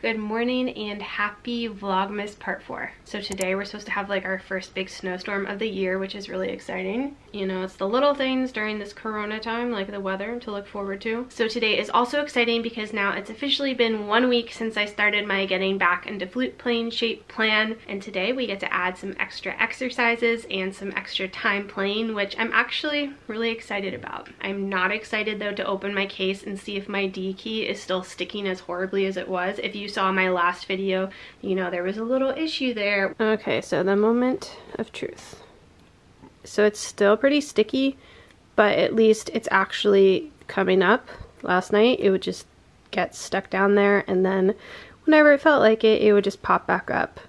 Good morning and happy Vlogmas Part 4. So today we're supposed to have like our first big snowstorm of the year, which is really exciting. You know, it's the little things during this corona time, like the weather, to look forward to. So today is also exciting because now it's officially been 1 week since I started my getting back into flute playing shape plan. And today we get to add some extra exercises and some extra time playing, which I'm actually really excited about. I'm not excited though to open my case and see if my D key is still sticking as horribly as it was. If you saw my last video, you know there was a little issue there. Okay, so the moment of truth. So it's still pretty sticky, but at least it's actually coming up. Last night it would just get stuck down there, and then whenever it felt like it, it would just pop back up.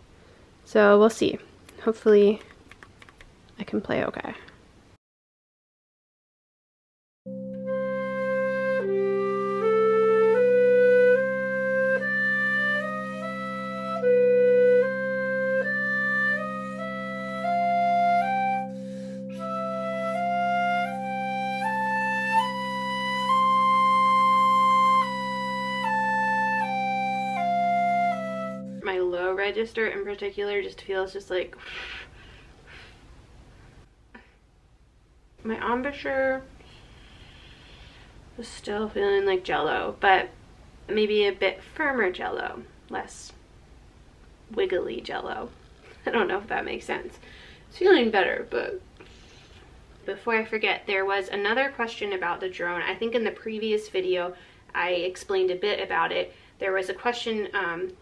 So we'll see. Hopefully I can play okay. My low register in particular just feels just like my embouchure is still feeling like jello, but maybe a bit firmer jello, less wiggly jello. I don't know if that makes sense. It's feeling better, but before I forget, there was another question about the drone. I think in the previous video I explained a bit about it. There was a question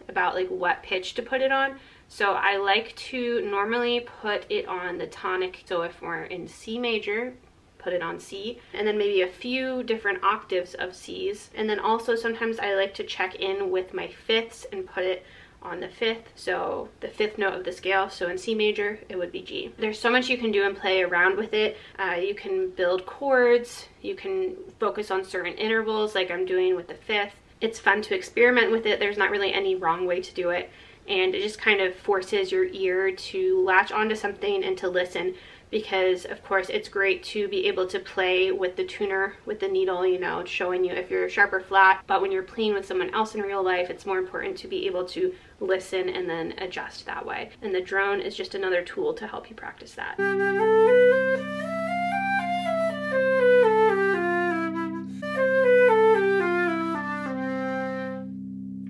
about like what pitch to put it on. So I like to normally put it on the tonic. So if we're in C major, put it on C, and then maybe a few different octaves of C's. And then also sometimes I like to check in with my fifths and put it on the fifth, so the fifth note of the scale. So in C major it would be G. There's so much you can do and play around with it. You can build chords, you can focus on certain intervals like I'm doing with the fifth. It's fun to experiment with it. There's not really any wrong way to do it, and it just kind of forces your ear to latch onto something and to listen, because of course it's great to be able to play with the tuner, with the needle, you know, showing you if you're sharp or flat, but when you're playing with someone else in real life, it's more important to be able to listen and then adjust that way. And the drone is just another tool to help you practice that.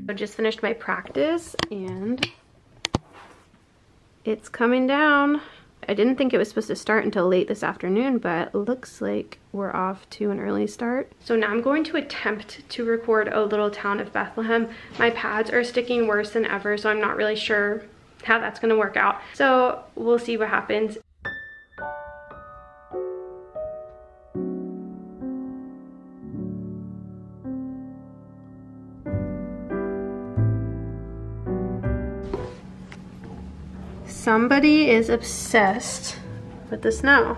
I just finished my practice and it's coming down. I didn't think it was supposed to start until late this afternoon, but it looks like we're off to an early start. So now I'm going to attempt to record O Little Town of Bethlehem. My pads are sticking worse than ever, so I'm not really sure how that's gonna work out. So we'll see what happens. Somebody is obsessed with the snow.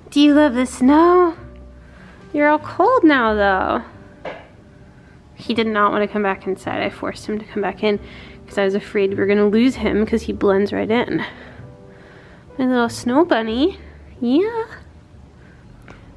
Do you love the snow? You're all cold now though. He did not want to come back inside. I forced him to come back in because I was afraid we were going to lose him because he blends right in. My little snow bunny. Yeah.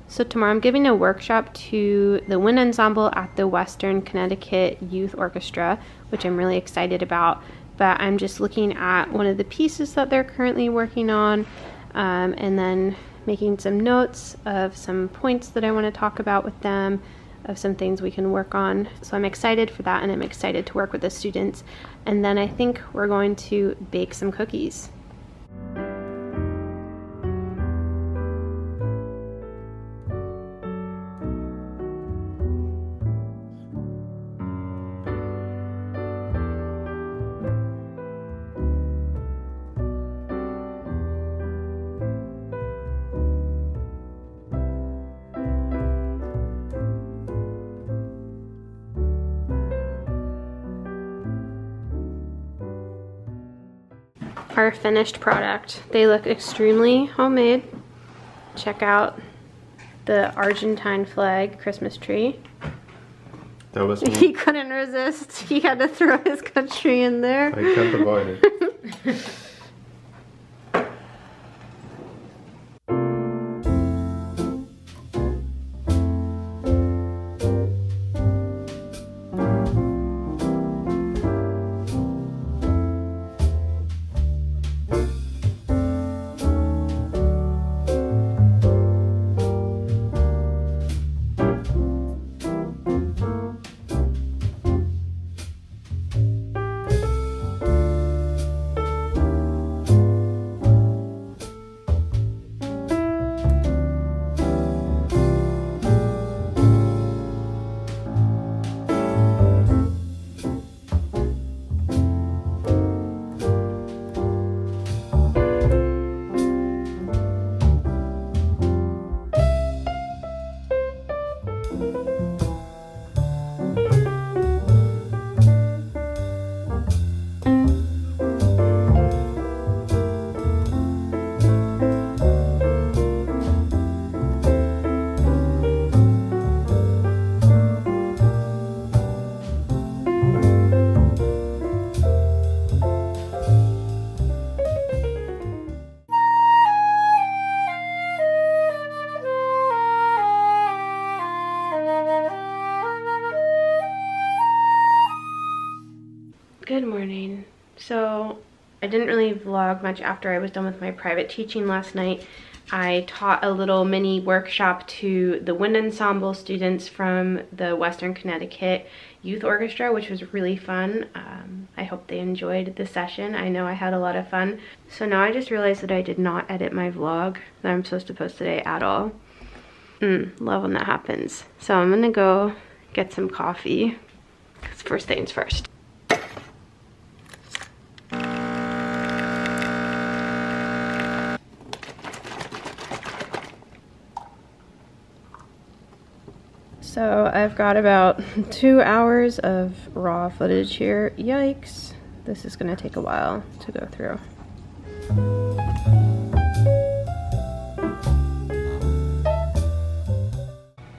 So tomorrow I'm giving a workshop to the wind ensemble at the Western Connecticut Youth Orchestra, which I'm really excited about. But I'm just looking at one of the pieces that they're currently working on, and then making some notes of some points that I want to talk about with them, of some things we can work on. So I'm excited for that, and I'm excited to work with the students. And then I think we're going to bake some cookies. our finished product. They look extremely homemade. Check out the Argentine flag Christmas tree. That was me. He couldn't resist. He had to throw his country in there. I can't avoid it. Good morning. So I didn't really vlog much after I was done with my private teaching last night. I taught a little mini workshop to the wind ensemble students from the Western Connecticut Youth Orchestra, which was really fun. I hope they enjoyed the session. I know I had a lot of fun. So now I just realized that I did not edit my vlog that I'm supposed to post today at all. Love when that happens. So I'm gonna go get some coffee, because first things first. So I've got about 2 hours of raw footage here. Yikes. This is gonna take a while to go through.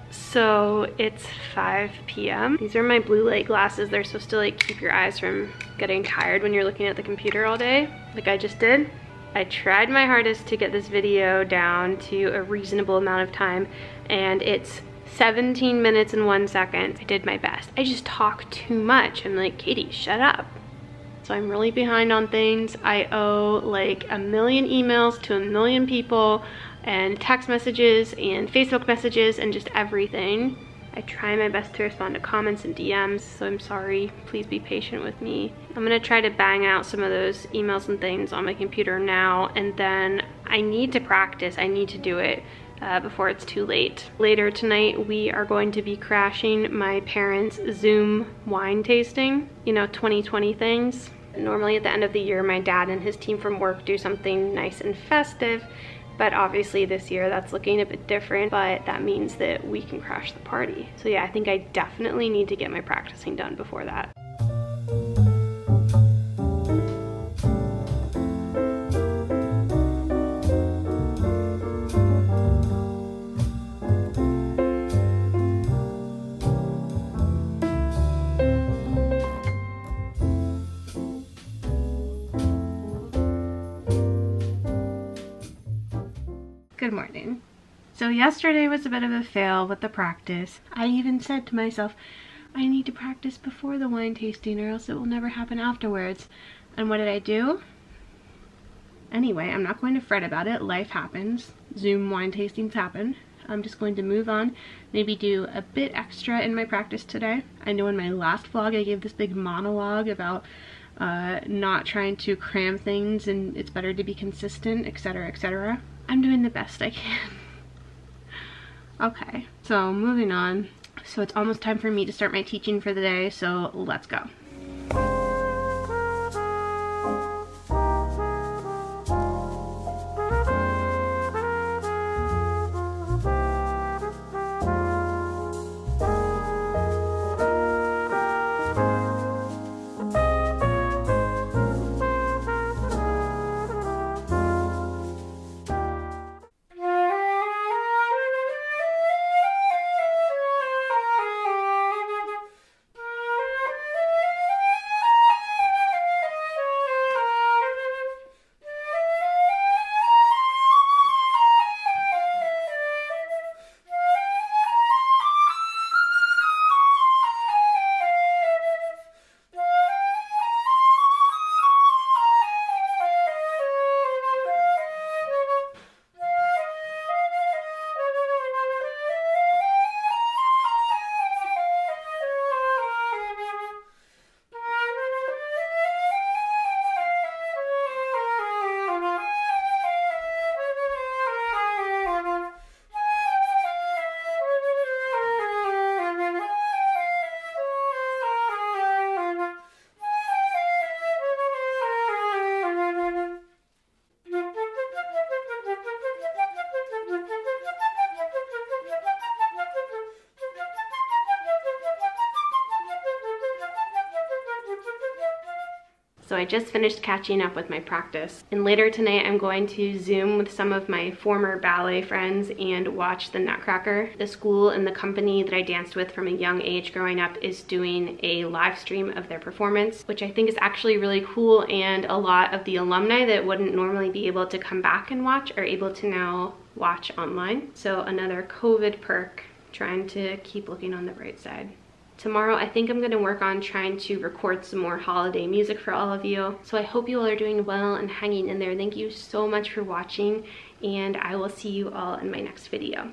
So it's 5 p.m. These are my blue light glasses. They're supposed to like keep your eyes from getting tired when you're looking at the computer all day, like I just did. I tried my hardest to get this video down to a reasonable amount of time, and it's 17 minutes and 1 second. I did my best. I just talk too much. I'm like, Katie, shut up. So I'm really behind on things. I owe like 1 million emails to 1 million people, and text messages and Facebook messages and just everything. I try my best to respond to comments and DMs, so I'm sorry. Please be patient with me. I'm gonna try to bang out some of those emails and things on my computer now, and then I need to practice. I need to do it before it's too late. Later tonight, we are going to be crashing my parents' Zoom wine tasting, you know, 2020 things. Normally at the end of the year, my dad and his team from work do something nice and festive, but obviously this year that's looking a bit different, but that means that we can crash the party. So yeah, I think I definitely need to get my practicing done before that. Good morning. So yesterday was a bit of a fail with the practice. I even said to myself, I need to practice before the wine tasting or else it will never happen afterwards. And what did I do? Anyway, I'm not going to fret about it. Life happens. Zoom wine tastings happen. I'm just going to move on, maybe do a bit extra in my practice today. I know in my last vlog I gave this big monologue about not trying to cram things and it's better to be consistent, etc., etc. I'm doing the best I can. Okay, so moving on. So it's almost time for me to start my teaching for the day, so let's go. So I just finished catching up with my practice. And later tonight I'm going to Zoom with some of my former ballet friends and watch the Nutcracker. The school and the company that I danced with from a young age growing up is doing a live stream of their performance, which I think is actually really cool, and a lot of the alumni that wouldn't normally be able to come back and watch are able to now watch online. So another COVID perk, trying to keep looking on the bright side. Tomorrow, I think I'm going to work on trying to record some more holiday music for all of you. So I hope you all are doing well and hanging in there. Thank you so much for watching, and I will see you all in my next video.